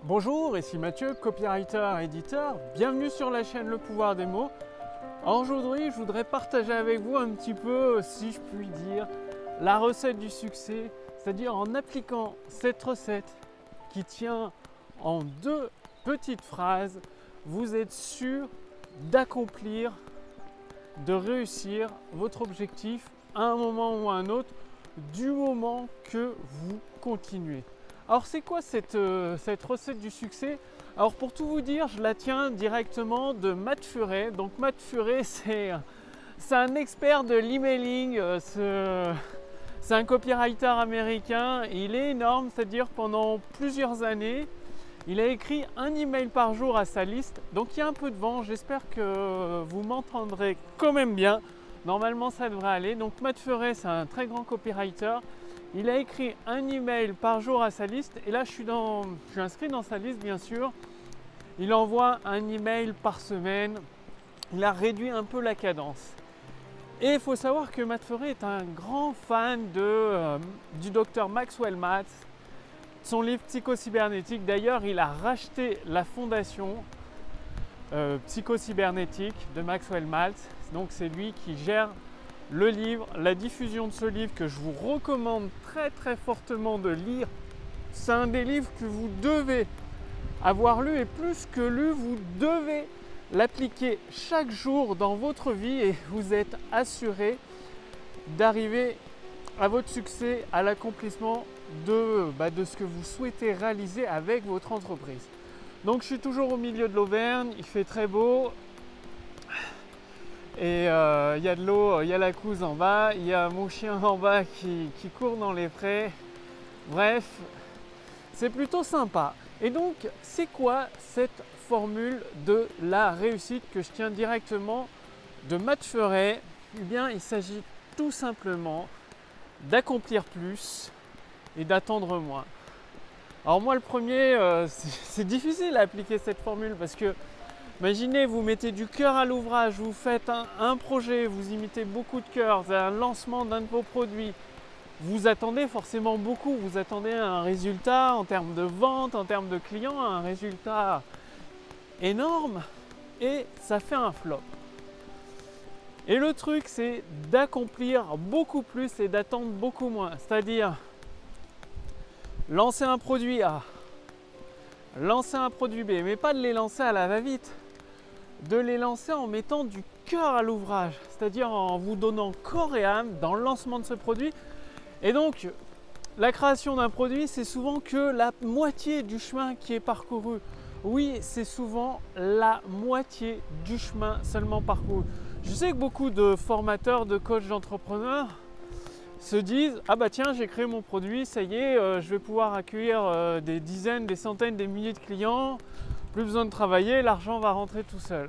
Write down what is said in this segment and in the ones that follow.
Bonjour, ici Mathieu, copywriter, éditeur. Bienvenue sur la chaîne Le Pouvoir des mots. Alors aujourd'hui, je voudrais partager avec vous un petit peu, si je puis dire, la recette du succès, c'est-à-dire en appliquant cette recette qui tient en deux petites phrases, vous êtes sûr d'accomplir, de réussir votre objectif à un moment ou à un autre, du moment que vous continuez. Alors c'est quoi cette recette du succès? Alors pour tout vous dire, je la tiens directement de Matt Furet. Donc Matt Furet, c'est un expert de l'emailing, c'est un copywriter américain. Il est énorme, c'est-à-dire pendant plusieurs années, il a écrit un email par jour à sa liste. Donc il y a un peu de vent, j'espère que vous m'entendrez quand même bien. Normalement ça devrait aller. Donc Matt Furet, c'est un très grand copywriter. Il a écrit un email par jour à sa liste et là je suis inscrit dans sa liste bien sûr. Il envoie un email par semaine. Il a réduit un peu la cadence. Et il faut savoir que Matt Furet est un grand fan du docteur Maxwell Maltz, son livre Psychocybernétique. D'ailleurs, il a racheté la fondation Psychocybernétique de Maxwell Maltz. Donc c'est lui qui gère le livre, la diffusion de ce livre que je vous recommande très très fortement de lire. C'est un des livres que vous devez avoir lu et plus que lu, vous devez l'appliquer chaque jour dans votre vie et vous êtes assuré d'arriver à votre succès, à l'accomplissement de ce que vous souhaitez réaliser avec votre entreprise. Donc je suis toujours au milieu de l'Auvergne, il fait très beau. Et il y a de l'eau, il y a la Couze en bas, il y a mon chien en bas qui court dans les prés. Bref, c'est plutôt sympa. Et donc, c'est quoi cette formule de la réussite que je tiens directement de Matt Furet? Eh bien, il s'agit tout simplement d'accomplir plus et d'attendre moins. Alors moi, le premier, c'est difficile à appliquer cette formule parce que imaginez, vous mettez du cœur à l'ouvrage, vous faites un projet, vous y mettez beaucoup de cœur, vous avez un lancement d'un de vos produits. Vous attendez forcément beaucoup, vous attendez un résultat en termes de vente, en termes de clients, un résultat énorme et ça fait un flop. Et le truc, c'est d'accomplir beaucoup plus et d'attendre beaucoup moins. C'est-à-dire lancer un produit A, lancer un produit B, mais pas de les lancer à la va-vite. De les lancer en mettant du cœur à l'ouvrage, c'est-à-dire en vous donnant corps et âme dans le lancement de ce produit. Et donc, la création d'un produit, c'est souvent que la moitié du chemin qui est parcouru. Oui, c'est souvent la moitié du chemin seulement parcouru. Je sais que beaucoup de formateurs, de coachs, d'entrepreneurs se disent « Ah bah tiens, j'ai créé mon produit, ça y est, je vais pouvoir accueillir des dizaines, des centaines, des milliers de clients. Plus besoin de travailler, l'argent va rentrer tout seul. »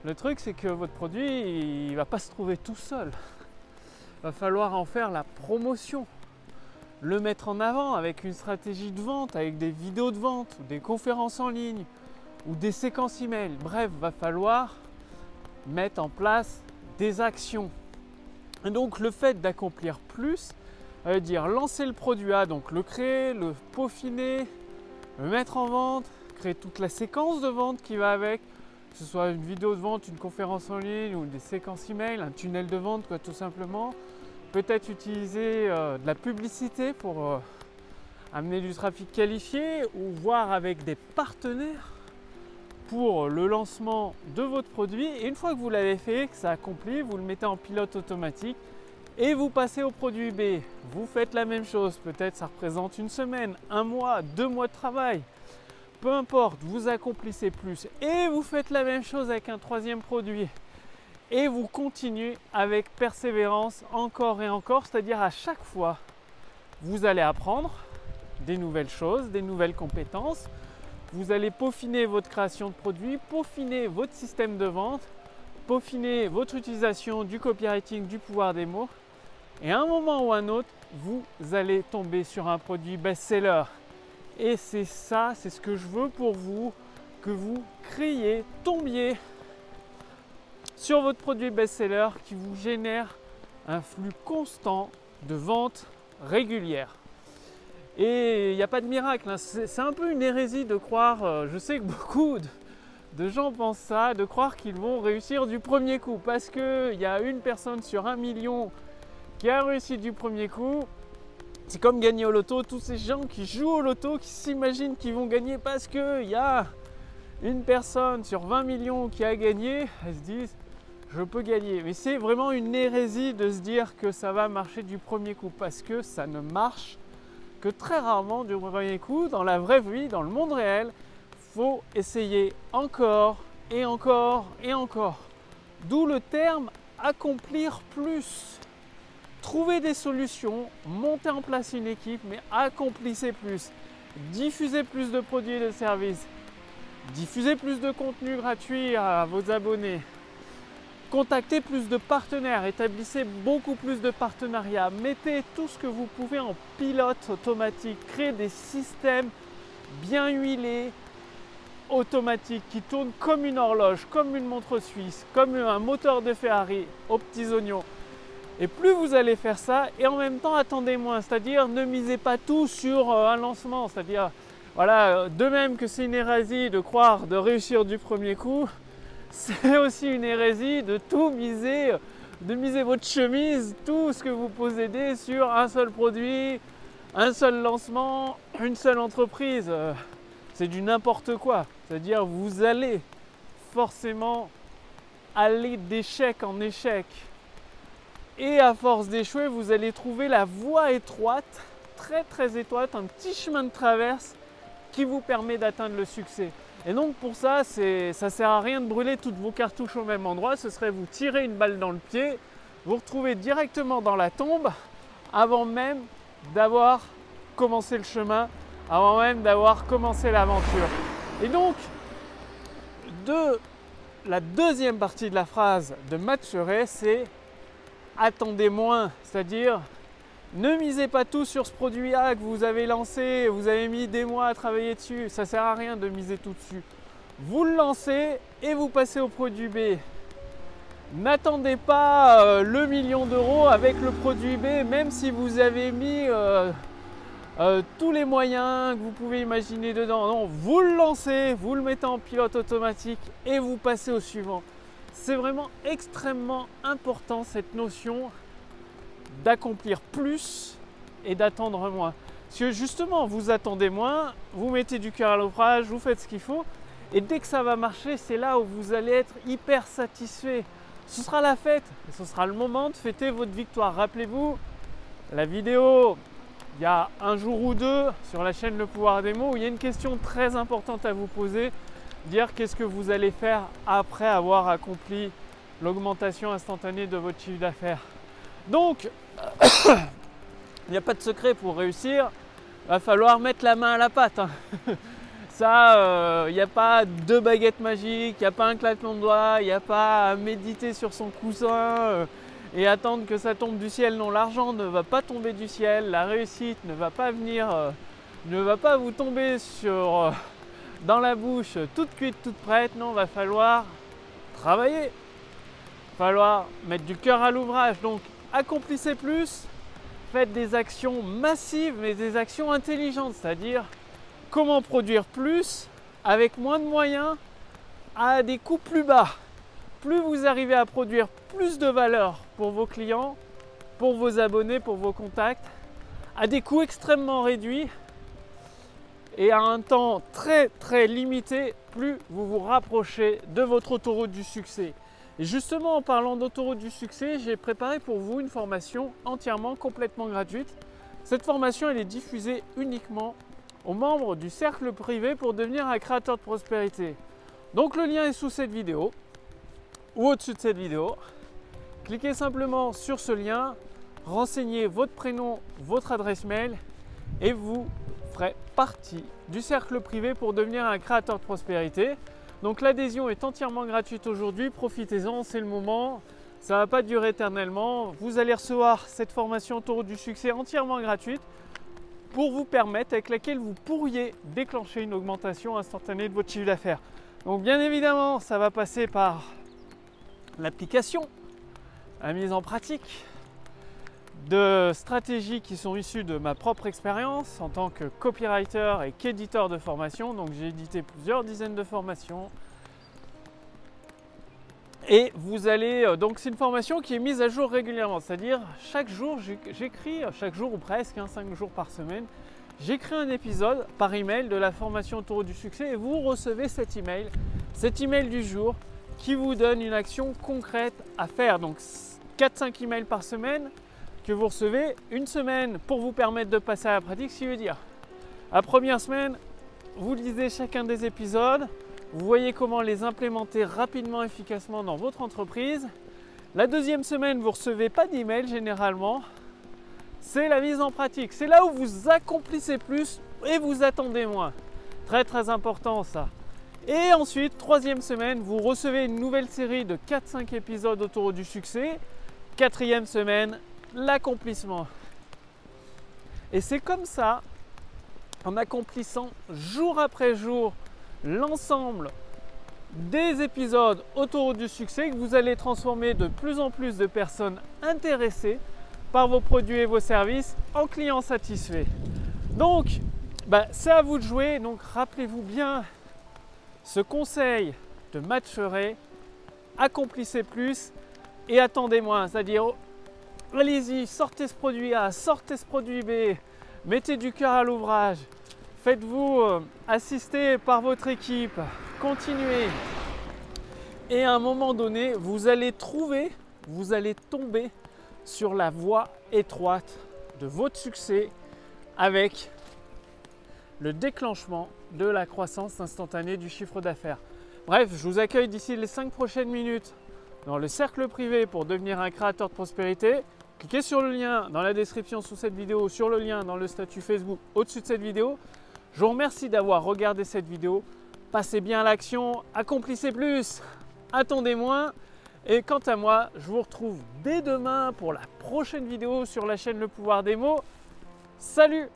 Le truc, c'est que votre produit, il ne va pas se trouver tout seul. Il va falloir en faire la promotion, le mettre en avant avec une stratégie de vente, avec des vidéos de vente, ou des conférences en ligne, ou des séquences email. Bref, il va falloir mettre en place des actions. Et donc, le fait d'accomplir plus, ça veut dire lancer le produit A, donc le créer, le peaufiner, le mettre en vente, créer toute la séquence de vente qui va avec, que ce soit une vidéo de vente, une conférence en ligne ou des séquences email, un tunnel de vente tout simplement. Peut-être utiliser de la publicité pour amener du trafic qualifié ou voir avec des partenaires pour le lancement de votre produit. Et une fois que vous l'avez fait, que ça accomplit, vous le mettez en pilote automatique et vous passez au produit B. Vous faites la même chose, peut-être ça représente une semaine, un mois, 2 mois de travail. Peu importe, vous accomplissez plus et vous faites la même chose avec un troisième produit. Et vous continuez avec persévérance encore et encore, c'est-à-dire à chaque fois, vous allez apprendre des nouvelles choses, des nouvelles compétences. Vous allez peaufiner votre création de produit, peaufiner votre système de vente, peaufiner votre utilisation du copywriting, du pouvoir des mots. Et à un moment ou à un autre, vous allez tomber sur un produit best-seller. Et c'est ça, c'est ce que je veux pour vous, que vous créiez, tombiez sur votre produit best-seller qui vous génère un flux constant de ventes régulières. Et il n'y a pas de miracle, hein. C'est un peu une hérésie de croire, je sais que beaucoup de gens pensent ça, de croire qu'ils vont réussir du premier coup. Parce qu'il y a une personne sur 1 million qui a réussi du premier coup. C'est comme gagner au loto, tous ces gens qui jouent au loto, qui s'imaginent qu'ils vont gagner parce qu'il y a une personne sur 20 millions qui a gagné, elles se disent je peux gagner. Mais c'est vraiment une hérésie de se dire que ça va marcher du premier coup parce que ça ne marche que très rarement du premier coup. Dans la vraie vie, dans le monde réel, il faut essayer encore et encore et encore. D'où le terme accomplir plus. Trouver des solutions, monter en place une équipe, mais accomplissez plus. Diffusez plus de produits et de services. Diffusez plus de contenu gratuit à vos abonnés. Contactez plus de partenaires. Établissez beaucoup plus de partenariats. Mettez tout ce que vous pouvez en pilote automatique. Créez des systèmes bien huilés, automatiques, qui tournent comme une horloge, comme une montre suisse, comme un moteur de Ferrari aux petits oignons. Et plus vous allez faire ça, et en même temps attendez moins, c'est-à-dire ne misez pas tout sur un lancement, c'est-à-dire voilà, de même que c'est une hérésie de croire de réussir du premier coup, c'est aussi une hérésie de tout miser, de miser votre chemise, tout ce que vous possédez sur un seul produit, un seul lancement, une seule entreprise. C'est du n'importe quoi, c'est-à-dire vous allez forcément aller d'échec en échec. Et à force d'échouer, vous allez trouver la voie étroite, très étroite, un petit chemin de traverse qui vous permet d'atteindre le succès. Et donc pour ça, ça ne sert à rien de brûler toutes vos cartouches au même endroit. Ce serait vous tirer une balle dans le pied, vous retrouver directement dans la tombe avant même d'avoir commencé le chemin, avant même d'avoir commencé l'aventure. Et donc, la deuxième partie de la phrase de Matt Furet, c'est attendez moins, c'est-à-dire ne misez pas tout sur ce produit A que vous avez lancé, vous avez mis des mois à travailler dessus, ça ne sert à rien de miser tout dessus. Vous le lancez et vous passez au produit B. N'attendez pas le million d'euros avec le produit B, même si vous avez mis tous les moyens que vous pouvez imaginer dedans. Non, vous le lancez, vous le mettez en pilote automatique et vous passez au suivant. C'est vraiment extrêmement important cette notion d'accomplir plus et d'attendre moins. Parce que justement, vous attendez moins, vous mettez du cœur à l'ouvrage, vous faites ce qu'il faut, et dès que ça va marcher, c'est là où vous allez être hyper satisfait. Ce sera la fête, et ce sera le moment de fêter votre victoire. Rappelez-vous, la vidéo, il y a un jour ou deux sur la chaîne Le Pouvoir des Mots, où il y a une question très importante à vous poser. Dire qu'est-ce que vous allez faire après avoir accompli l'augmentation instantanée de votre chiffre d'affaires. Donc, il n'y a pas de secret pour réussir, il va falloir mettre la main à la pâte. Hein. Ça, il n'y a pas de baguette magique, il n'y a pas un claquement de doigts, il n'y a pas à méditer sur son coussin et attendre que ça tombe du ciel. Non, l'argent ne va pas tomber du ciel, la réussite ne va pas venir, ne va pas vous tomber dans la bouche toute cuite, toute prête. Non, il va falloir travailler, il va falloir mettre du cœur à l'ouvrage. Donc accomplissez plus, faites des actions massives mais des actions intelligentes, c'est-à-dire comment produire plus avec moins de moyens à des coûts plus bas. Plus vous arrivez à produire plus de valeur pour vos clients, pour vos abonnés, pour vos contacts, à des coûts extrêmement réduits et à un temps très limité, plus vous vous rapprochez de votre autoroute du succès. Et justement, en parlant d'autoroute du succès, j'ai préparé pour vous une formation entièrement, complètement gratuite. Cette formation, elle est diffusée uniquement aux membres du cercle privé pour devenir un créateur de prospérité. Donc le lien est sous cette vidéo ou au-dessus de cette vidéo. Cliquez simplement sur ce lien, renseignez votre prénom, votre adresse mail et vous ferez partie du cercle privé pour devenir un créateur de prospérité. Donc l'adhésion est entièrement gratuite aujourd'hui, profitez-en, c'est le moment, ça ne va pas durer éternellement. Vous allez recevoir cette formation autoroute du succès entièrement gratuite pour vous permettre, avec laquelle vous pourriez déclencher une augmentation instantanée de votre chiffre d'affaires. Donc bien évidemment, ça va passer par l'application, la mise en pratique, de stratégies qui sont issues de ma propre expérience en tant que copywriter et qu'éditeur de formation. Donc j'ai édité plusieurs dizaines de formations. Et vous allez, donc c'est une formation qui est mise à jour régulièrement, c'est-à-dire chaque jour j'écris, chaque jour ou presque, 5 jours par semaine, j'écris un épisode par email de la formation Autoroute du succès et vous recevez cet email du jour qui vous donne une action concrète à faire. Donc 4-5 emails par semaine que vous recevez, une semaine pour vous permettre de passer à la pratique, ce qui veut dire la première semaine, vous lisez chacun des épisodes, vous voyez comment les implémenter rapidement, efficacement dans votre entreprise. La deuxième semaine, vous ne recevez pas d'email généralement. C'est la mise en pratique. C'est là où vous accomplissez plus et vous attendez moins. Très très important ça. Et ensuite, troisième semaine, vous recevez une nouvelle série de 4-5 épisodes autour du succès. Quatrième semaine, l'accomplissement. Et c'est comme ça, en accomplissant jour après jour l'ensemble des épisodes autour du succès, que vous allez transformer de plus en plus de personnes intéressées par vos produits et vos services en clients satisfaits. Donc, c'est à vous de jouer. Donc, rappelez-vous bien ce conseil de Matt Ferré: accomplissez plus et attendez moins. C'est-à-dire, allez-y, sortez ce produit A, sortez ce produit B, mettez du cœur à l'ouvrage. Faites-vous assister par votre équipe, continuez. Et à un moment donné, vous allez tomber sur la voie étroite de votre succès avec le déclenchement de la croissance instantanée du chiffre d'affaires. Bref, je vous accueille d'ici les 5 prochaines minutes dans le cercle privé pour devenir un créateur de prospérité. Cliquez sur le lien dans la description sous cette vidéo, sur le lien dans le statut Facebook au-dessus de cette vidéo. Je vous remercie d'avoir regardé cette vidéo. Passez bien à l'action, accomplissez plus, attendez moins. Et quant à moi, je vous retrouve dès demain pour la prochaine vidéo sur la chaîne Le Pouvoir des Mots. Salut!